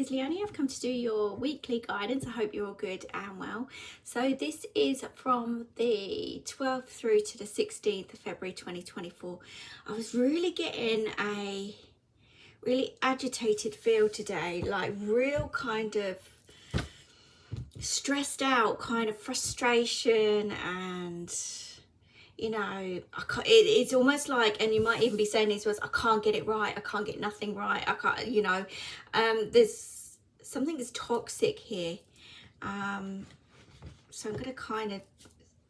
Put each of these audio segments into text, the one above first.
is Leone. I've come to do your weekly guidance. I hope you're all good and well. So this is from the 12th through to the 16th of February 2024. I was really getting a really agitated feel today, like real kind of stressed out kind of frustration, and you know, it's almost like, and you might even be saying these words, I can't get it right, I can't get nothing right, I can't, you know, there's something that's toxic here. So I'm going to kind of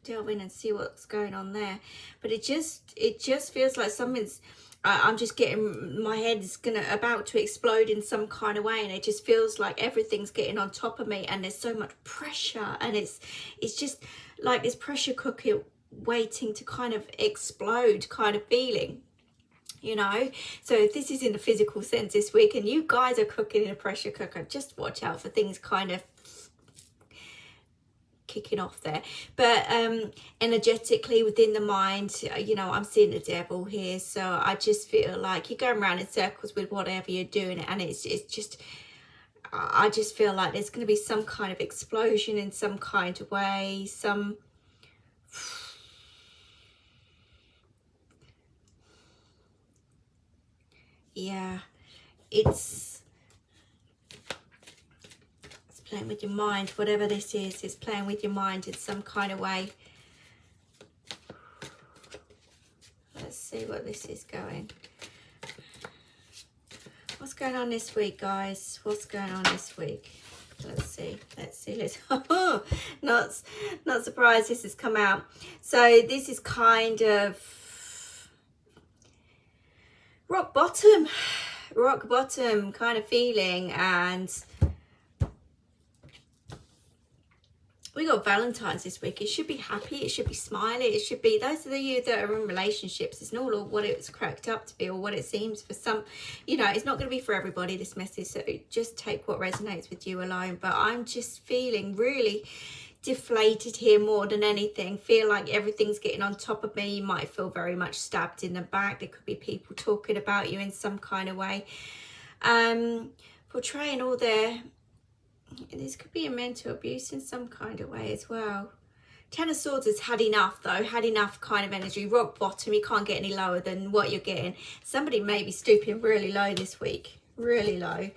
delve in and see what's going on there. But it just feels like something's, I'm just getting, my head's about to explode in some kind of way, and it just feels like everything's getting on top of me, and there's so much pressure, and it's just like this pressure cooker waiting to kind of explode kind of feeling, you know. So if this is in the physical sense this week and you guys are cooking in a pressure cooker, just watch out for things kind of kicking off there. But energetically within the mind, you know, I'm seeing the devil here. So I just feel like you're going around in circles with whatever you're doing, and it's just, I just feel like there's going to be some kind of explosion in some kind of way, some yeah, it's playing with your mind. Whatever this is, it's playing with your mind in some kind of way. Let's see what this is going. What's going on this week, guys? What's going on this week? Let's see. Not surprised this has come out. So this is kind of rock bottom kind of feeling, and we got Valentine's this week. It should be happy, it should be smiley, it should be, those of you that are in relationships, it's not all what it's cracked up to be or what it seems for some, you know. It's not going to be for everybody, this message, so just take what resonates with you alone. But I'm just feeling really deflated here more than anything. Feel like everything's getting on top of me. You might feel very much stabbed in the back. There could be people talking about you in some kind of way, portraying all their, this could be a mental abuse in some kind of way as well. Ten of Swords has had enough though, had enough kind of energy. Rock bottom, you can't get any lower than what you're getting. Somebody may be stooping really low this week, really low.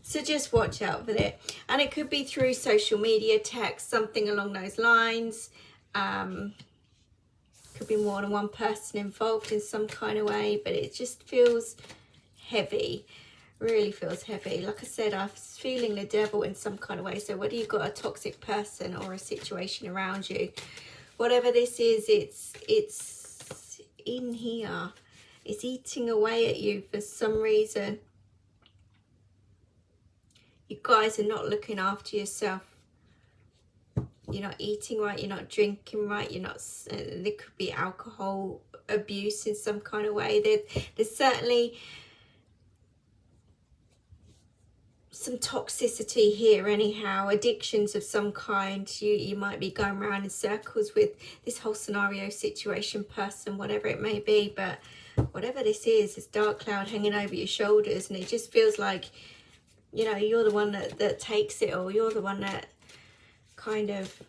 So just watch out for it. And it could be through social media, text, something along those lines. Could be more than one person involved in some kind of way, but it just feels heavy. Really feels heavy. Like I said, I'm feeling the devil in some kind of way. So whether you've got a toxic person or a situation around you, whatever this is, it's in here. It's eating away at you for some reason. You guys are not looking after yourself. You're not eating right, you're not drinking right, you're not, there could be alcohol abuse in some kind of way. There's certainly some toxicity here anyhow, addictions of some kind. You might be going around in circles with this whole scenario, situation, person, whatever it may be. But whatever this is, this dark cloud hanging over your shoulders, and it just feels like, you know, you're the one that takes it all. You're the one that kind of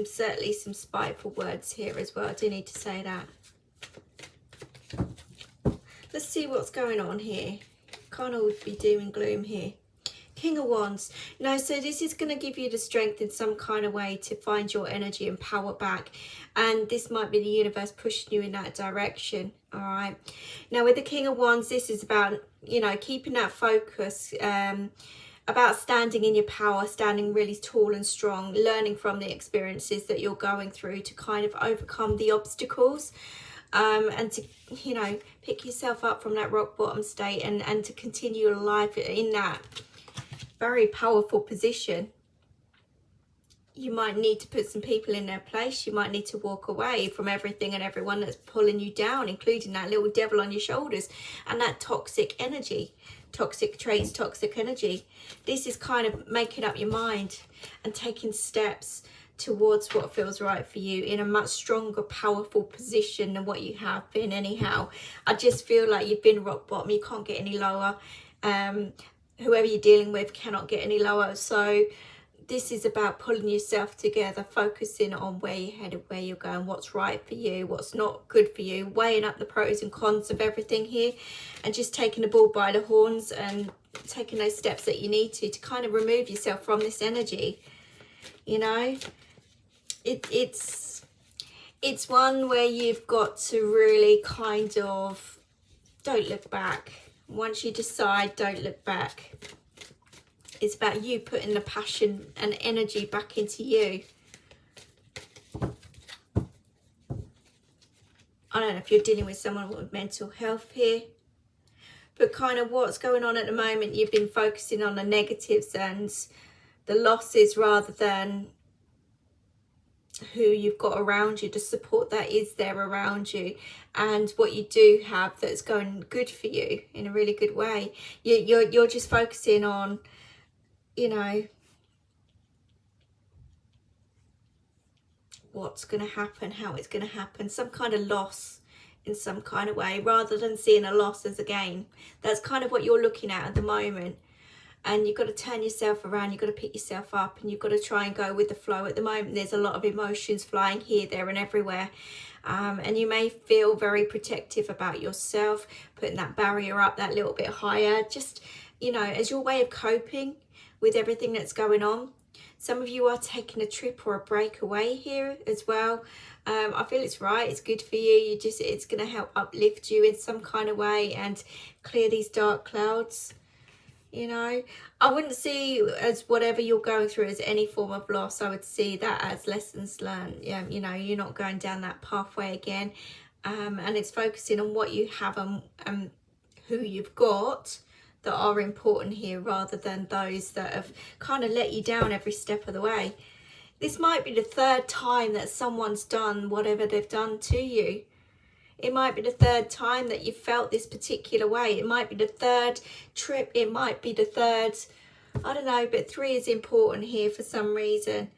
certainly some spiteful words here as well. I do need to say that. Let's see what's going on here. Can't all be doom and gloom here. King of Wands. No, so this is going to give you the strength in some kind of way to find your energy and power back. And this might be the universe pushing you in that direction. All right. Now with the King of Wands, this is about, you know, keeping that focus, about standing in your power, standing really tall and strong, learning from the experiences that you're going through to kind of overcome the obstacles, and to, you know, pick yourself up from that rock bottom state and to continue your life in that very powerful position. You might need to put some people in their place. You might need to walk away from everything and everyone that's pulling you down, including that little devil on your shoulders and that toxic energy, toxic traits, toxic energy. This is kind of making up your mind and taking steps towards what feels right for you in a much stronger, powerful position than what you have been anyhow. I just feel like you've been rock bottom. You can't get any lower. Whoever you're dealing with cannot get any lower. So this is about pulling yourself together, focusing on where you're headed, where you're going, what's right for you, what's not good for you, weighing up the pros and cons of everything here, and just taking the bull by the horns and taking those steps that you need to kind of remove yourself from this energy. You know, it's one where you've got to really kind of don't look back. Once you decide, don't look back. It's about you putting the passion and energy back into you. I don't know if you're dealing with someone with mental health here, but kind of what's going on at the moment, you've been focusing on the negatives and the losses rather than who you've got around you, the support that is there around you, and what you do have that's going good for you in a really good way. You're just focusing on, you know, what's going to happen, how it's going to happen, some kind of loss in some kind of way, rather than seeing a loss as a gain. That's kind of what you're looking at the moment. And you've got to turn yourself around, you've got to pick yourself up, and you've got to try and go with the flow. At the moment, there's a lot of emotions flying here, there and everywhere. And you may feel very protective about yourself, putting that barrier up that little bit higher, just, you know, as your way of coping with everything that's going on. Some of you are taking a trip or a break away here as well. I feel it's right, it's good for you. It's going to help uplift you in some kind of way and clear these dark clouds. You know, I wouldn't see as whatever you're going through as any form of loss. I would see that as lessons learned. Yeah, you know, you're not going down that pathway again. And it's focusing on what you have and who you've got that are important here, rather than those that have kind of let you down every step of the way. This might be the third time that someone's done whatever they've done to you. It might be the third time that you felt this particular way. It might be the third trip. It might be the third, I don't know, but 3 is important here for some reason.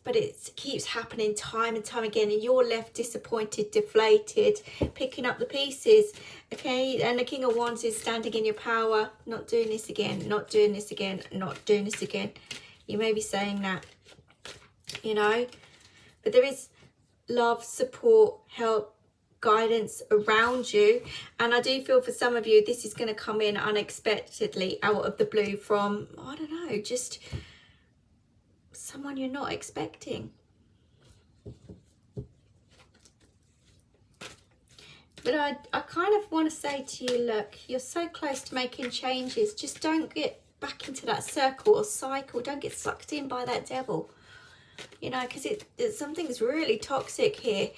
But it keeps happening time and time again, and you're left disappointed, deflated, picking up the pieces, okay? And the King of Wands is standing in your power, not doing this again, not doing this again, not doing this again. You may be saying that, you know, but there is love, support, help, guidance around you. And I do feel for some of you this is going to come in unexpectedly out of the blue from, I don't know, just someone you're not expecting. But I kind of want to say to you, look, you're so close to making changes. Just don't get back into that circle or cycle. Don't get sucked in by that devil, you know, because something's really toxic here.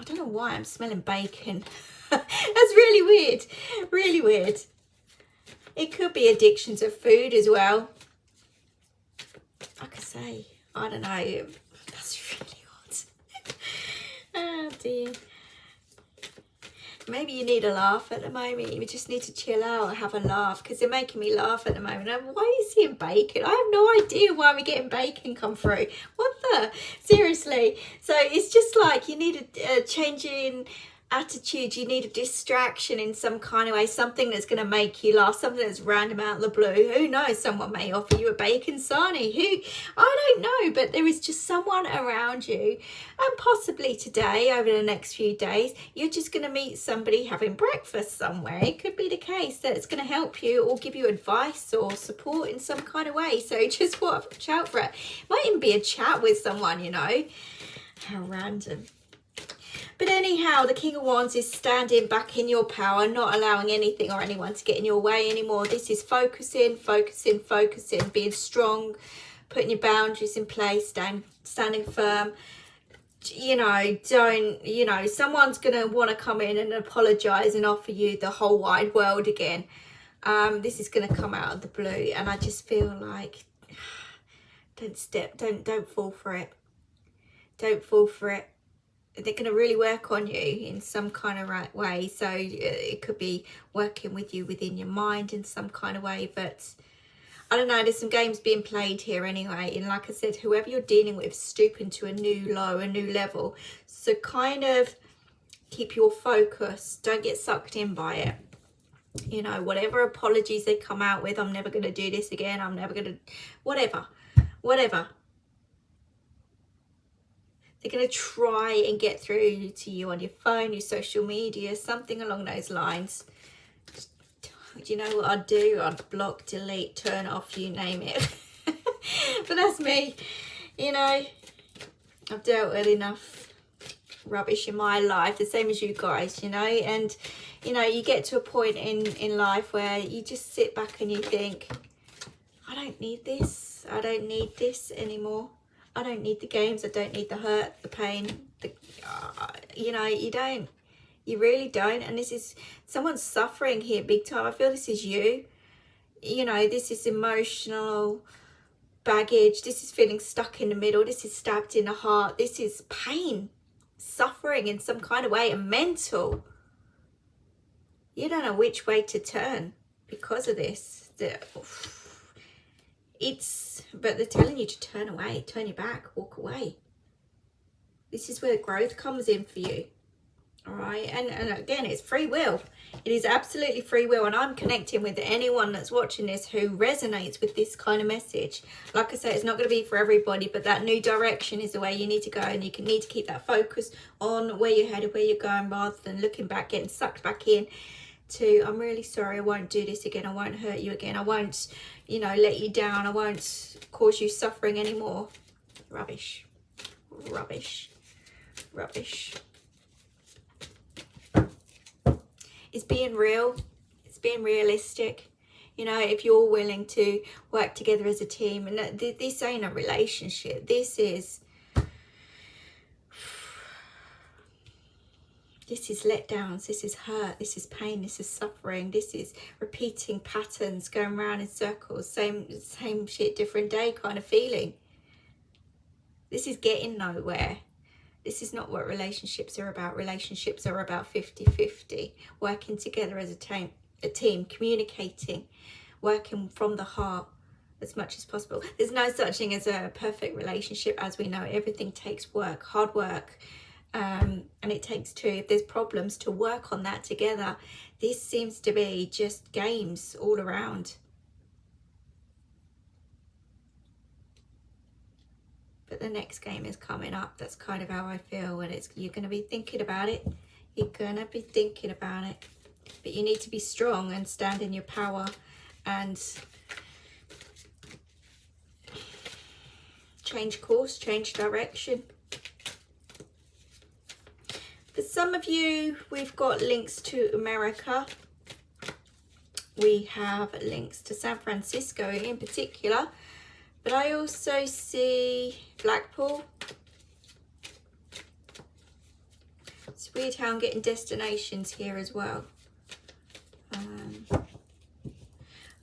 I don't know why I'm smelling bacon. That's really weird. Really weird. It could be addictions of food as well. Like I say, I don't know. That's really odd. Oh dear. Maybe you need a laugh at the moment. You just need to chill out and have a laugh, because they're making me laugh at the moment. Why are you seeing bacon? I have no idea why we're getting bacon come through. What the? Seriously. So it's just like you need a change in attitude. You need a distraction in some kind of way. Something that's going to make you laugh. Something that's random out of the blue. Who knows? Someone may offer you a bacon sarnie. I don't know. But there is just someone around you. And possibly today, over the next few days, you're just going to meet somebody having breakfast somewhere. It could be the case that it's going to help you or give you advice or support in some kind of way. So just watch out for it. Might even be a chat with someone, you know. How random. But anyhow, the King of Wands is standing back in your power, not allowing anything or anyone to get in your way anymore. This is focusing, focusing, focusing, being strong, putting your boundaries in place, standing firm. You know, someone's going to want to come in and apologise and offer you the whole wide world again. This is going to come out of the blue, and I just feel like don't fall for it. Don't fall for it. They're going to really work on you in some kind of right way. So it could be working with you within your mind in some kind of way. But I don't know, there's some games being played here anyway. And like I said, whoever you're dealing with is stooping to a new low, a new level. So kind of keep your focus. Don't get sucked in by it. You know, whatever apologies they come out with, I'm never going to do this again, I'm never going to, whatever. They're going to try and get through to you on your phone, your social media, something along those lines. Do you know what I'd do? I'd block, delete, turn off, you name it. But that's me. You know, I've dealt with enough rubbish in my life, the same as you guys, you know. And, you know, you get to a point in life where you just sit back and you think, I don't need this. I don't need this anymore. I don't need the games. I don't need the hurt, the pain. You know, you don't. You really don't. And this is, someone's suffering here big time. I feel this is you. You know, this is emotional baggage. This is feeling stuck in the middle. This is stabbed in the heart. This is pain, suffering in some kind of way, and mental. You don't know which way to turn because of this. But they're telling you to turn away, turn your back, walk away. This is where growth comes in for you. All right. And again, it's free will. It is absolutely free will. And I'm connecting with anyone that's watching this who resonates with this kind of message. Like I say, it's not going to be for everybody, but that new direction is the way you need to go. And you need to keep that focus on where you're headed, where you're going, rather than looking back, getting sucked back in to, I'm really sorry, I won't do this again, I won't hurt you again, I won't, you know, let you down, I won't cause you suffering anymore. Rubbish. It's being real, it's being realistic. You know, if you're willing to work together as a team, and this ain't a relationship, this is letdowns, this is hurt, this is pain, this is suffering, this is repeating patterns, going around in circles, same shit, different day kind of feeling. This is getting nowhere. This is not what relationships are about. Relationships are about 50-50, working together as a team, communicating, working from the heart as much as possible. There's no such thing as a perfect relationship, as we know. Everything takes work, hard work. And it takes two. If there's problems, to work on that together. This seems to be just games all around. But the next game is coming up. That's kind of how I feel. And you're going to be thinking about it. You're going to be thinking about it. But you need to be strong and stand in your power and change course, change direction. For some of you, we've got links to America. We have links to San Francisco in particular. But I also see Blackpool. It's weird how I'm getting destinations here as well. I'm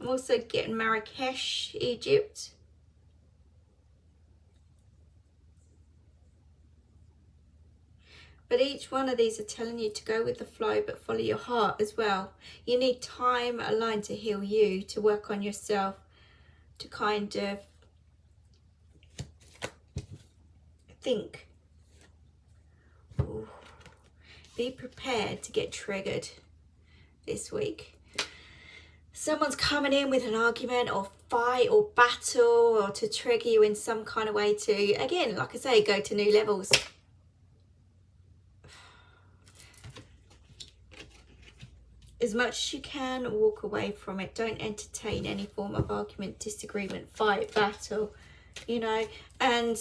also getting Marrakesh, Egypt. But each one of these are telling you to go with the flow, but follow your heart as well. You need time aligned to heal you, to work on yourself, to kind of think. Ooh. Be prepared to get triggered this week. Someone's coming in with an argument or fight or battle, or to trigger you in some kind of way to, again, like I say, go to new levels. As much as you can, walk away from it. Don't entertain any form of argument, disagreement, fight, battle, you know. And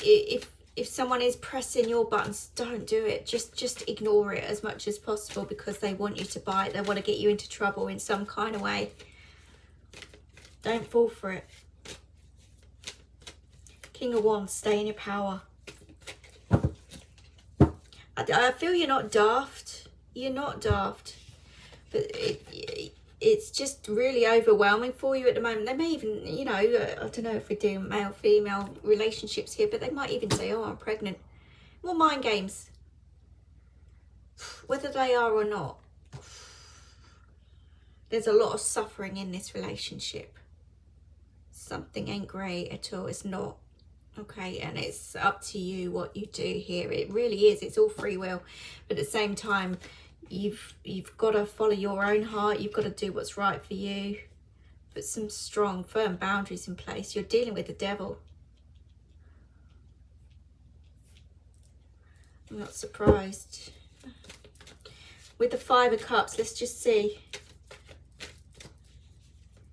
if someone is pressing your buttons, don't do it. Just ignore it as much as possible, because they want you to bite. They want to get you into trouble in some kind of way. Don't fall for it. King of Wands, stay in your power. I feel you're not daft. You're not daft. But it's just really overwhelming for you at the moment. They may even, you know, I don't know if we do male-female relationships here, but they might even say, oh, I'm pregnant. More mind games. Whether they are or not. There's a lot of suffering in this relationship. something ain't great at all. It's not. Okay, and it's up to you what you do here. It really is. It's all free will, but at the same time, you've got to follow your own heart. You've got to do what's right for you. Put some strong, firm boundaries in place. You're dealing with the devil. I'm not surprised. With the Five of Cups, let's just see.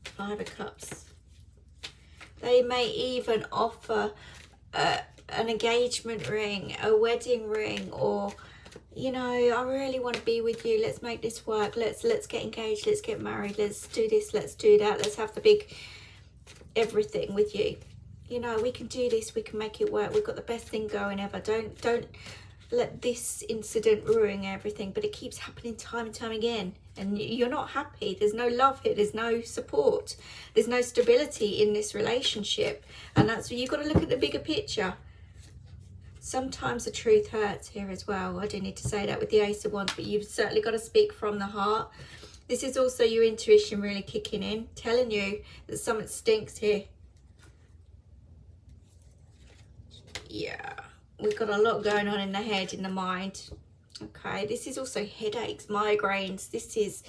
Five of Cups. They may even offer an engagement ring, a wedding ring, or, you know, I really want to be with you. Let's make this work. Let's get engaged. Let's get married. Let's do this. Let's do that. Let's have the big everything with you. You know, we can do this. We can make it work. We've got the best thing going ever. Don't let this incident ruin everything. But it keeps happening time and time again, and you're not happy. There's no love here. There's no support. There's no stability in this relationship, and that's where you've got to look at the bigger picture. Sometimes the truth hurts here as well. I do need to say that with the Ace of Wands, but you've certainly got to speak from the heart. This is also your intuition really kicking in, telling you that something stinks here. Yeah, we've got a lot going on in the head, in the mind. Okay, this is also headaches, migraines. This is,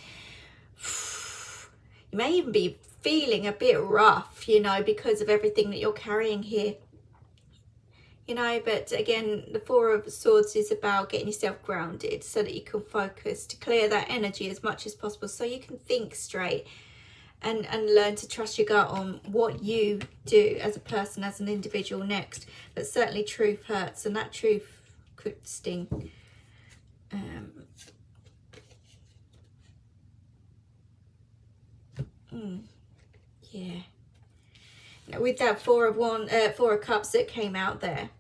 you may even be feeling a bit rough, you know, because of everything that you're carrying here. You know, but again, the Four of Swords is about getting yourself grounded so that you can focus, to clear that energy as much as possible so you can think straight and learn to trust your gut on what you do as a person, as an individual next. But certainly truth hurts, and that truth could sting. Yeah. Now, with that Four of Cups that came out there,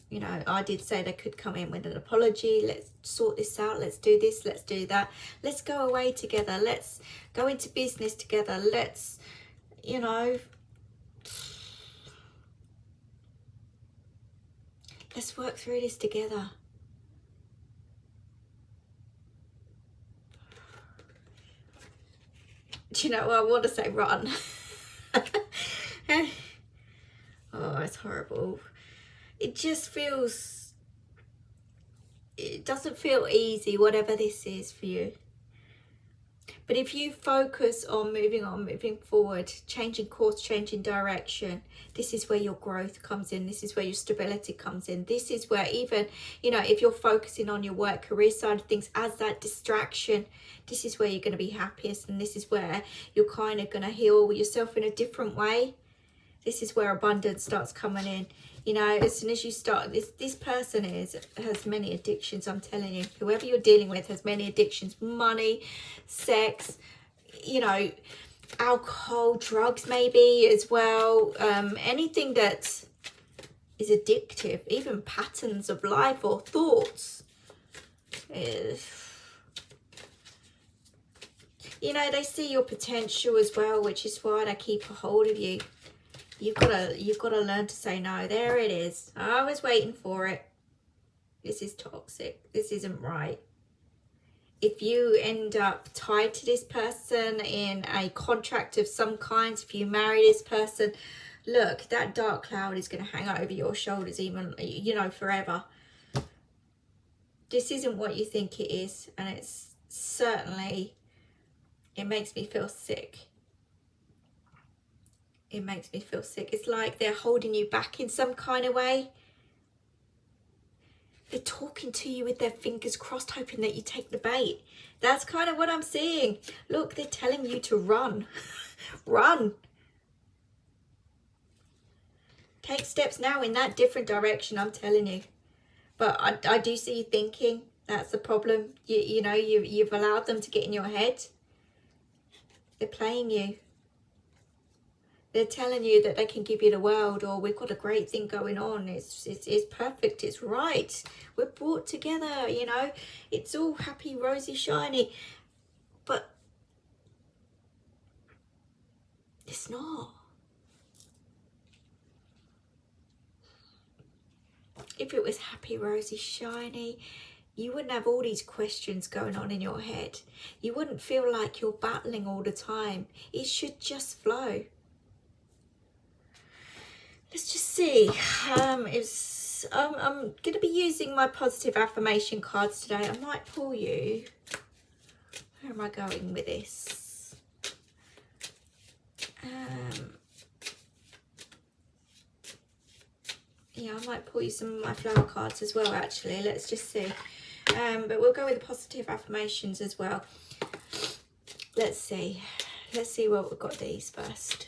you know, I did say they could come in with an apology. Let's sort this out. Let's do this. Let's do that. Let's go away together. Let's go into business together. Let's, you know, let's work through this together. Do you know what I want to say? Run. Oh, it's horrible. It just feels, it doesn't feel easy, whatever this is for you. But if you focus on, moving forward, changing course, changing direction, this is where your growth comes in. This is where your stability comes in. This is where, even, you know, if you're focusing on your work, career side of things as that distraction, this is where you're going to be happiest. And this is where you're kind of going to heal yourself in a different way. This is where abundance starts coming in. You know, as soon as you start, this person has many addictions, I'm telling you. Whoever you're dealing with has many addictions. Money, sex, you know, alcohol, drugs maybe as well. Anything that is addictive, even patterns of life or thoughts. You know, they see your potential as well, which is why they keep a hold of you. You've got to learn to say no. There it is. I was waiting for it. This is toxic. This isn't right. If you end up tied to this person in a contract of some kind, if you marry this person, look, that dark cloud is going to hang over your shoulders even, you know, forever. This isn't what you think it is. And it's certainly, it makes me feel sick. It makes me feel sick. It's like they're holding you back in some kind of way. They're talking to you with their fingers crossed, hoping that you take the bait. That's kind of what I'm seeing. Look, they're telling you to run. Run. Take steps now in that different direction, I'm telling you. But I do see you thinking. That's the problem. You know, you've allowed them to get in your head. They're playing you. They're telling you that they can give you the world, or we've got a great thing going on. It's perfect. It's right. We're brought together, you know. It's all happy, rosy, shiny. But it's not. If it was happy, rosy, shiny, you wouldn't have all these questions going on in your head. You wouldn't feel like you're battling all the time. It should just flow. Let's just see. I'm going to be using my positive affirmation cards today. I might pull you. Where am I going with this? Yeah, I might pull you some of my flower cards as well, actually. Let's just see. But we'll go with the positive affirmations as well. Let's see. Let's see what we've got these first.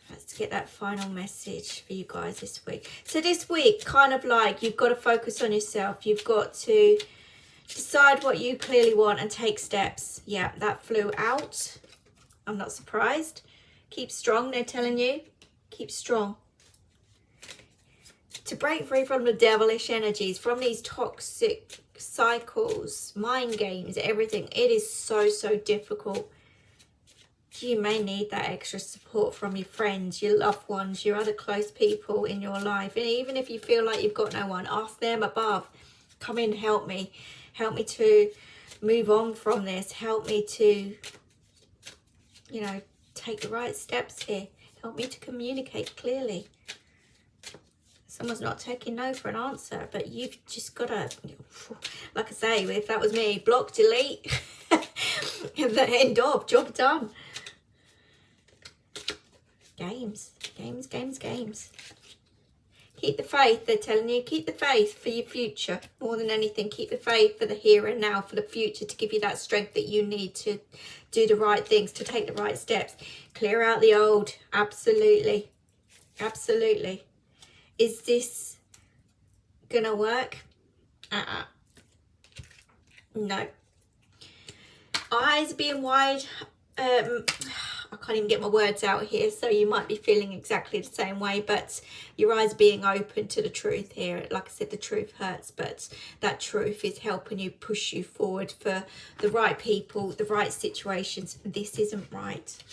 Let's get that final message for you guys this week. So this week, kind of like, you've got to focus on yourself. You've got to decide what you clearly want and take steps. Yeah, that flew out. I'm not surprised. Keep strong, they're telling you. Keep strong. To break free from the devilish energies, from these toxic cycles, mind games, everything. It is so, so difficult. You may need that extra support from your friends, your loved ones, your other close people in your life. And even if you feel like you've got no one, ask them above. Come in, help me. Help me to move on from this. Help me to, you know, take the right steps here. Help me to communicate clearly. Someone's not taking no for an answer, but you've just got to, like I say, if that was me, block, delete, the end of, job done. Games, games, games, games. Keep the faith, they're telling you. Keep the faith for your future. More than anything, keep the faith for the here and now, for the future, to give you that strength that you need to do the right things, to take the right steps. Clear out the old. Absolutely. Absolutely. Is this gonna work? No. Eyes being wide. I can't even get my words out here, so you might be feeling exactly the same way, but your eyes being open to the truth here. Like I said, the truth hurts, but that truth is helping you, push you forward for the right people, the right situations. This isn't right.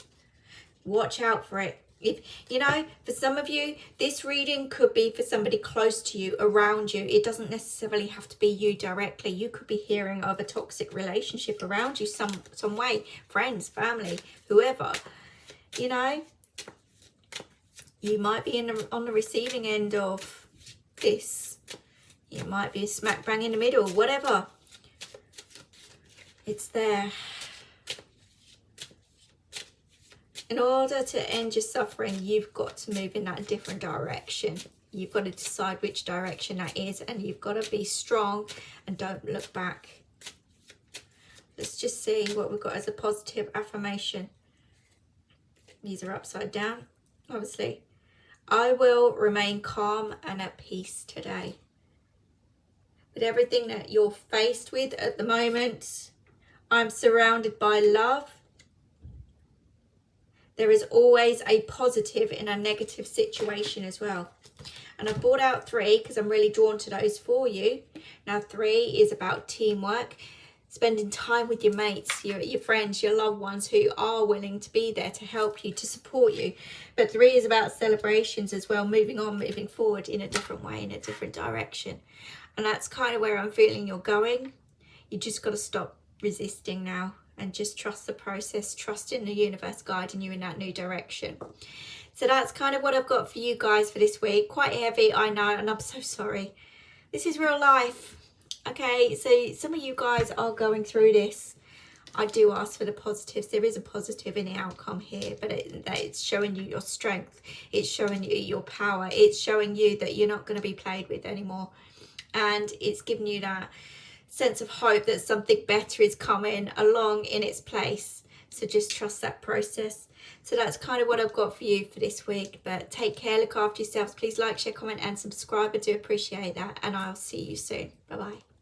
Watch out for it. If you know, for some of you, this reading could be for somebody close to you, around you. It doesn't necessarily have to be you directly. You could be hearing of a toxic relationship around you some way. Friends, family, whoever. You know, you might be on the receiving end of this. You might be smack bang in the middle, whatever. It's there. In order to end your suffering, you've got to move in that different direction. You've got to decide which direction that is, and you've got to be strong and don't look back. Let's just see what we've got as a positive affirmation. These are upside down, obviously. I will remain calm and at peace today. With everything that you're faced with at the moment, I'm surrounded by love. There is always a positive in a negative situation as well. And I've brought out 3 because I'm really drawn to those for you. Now 3 is about teamwork, spending time with your mates, your friends, your loved ones who are willing to be there to help you, to support you. But 3 is about celebrations as well, moving on, moving forward in a different way, in a different direction. And that's kind of where I'm feeling you're going. You just got to stop resisting now. And just trust the process, trust in the universe guiding you in that new direction. So that's kind of what I've got for you guys for this week. Quite heavy, I know, and I'm so sorry. This is real life. Okay, so some of you guys are going through this. I do ask for the positives. There is a positive in the outcome here, but it's showing you your strength. It's showing you your power. It's showing you that you're not going to be played with anymore. And it's giving you that sense of hope that something better is coming along in its place. So just trust that process. So that's kind of what I've got for you for this week. But take care, look after yourselves. Please like, share, comment and subscribe. I do appreciate that. And I'll see you soon. Bye bye.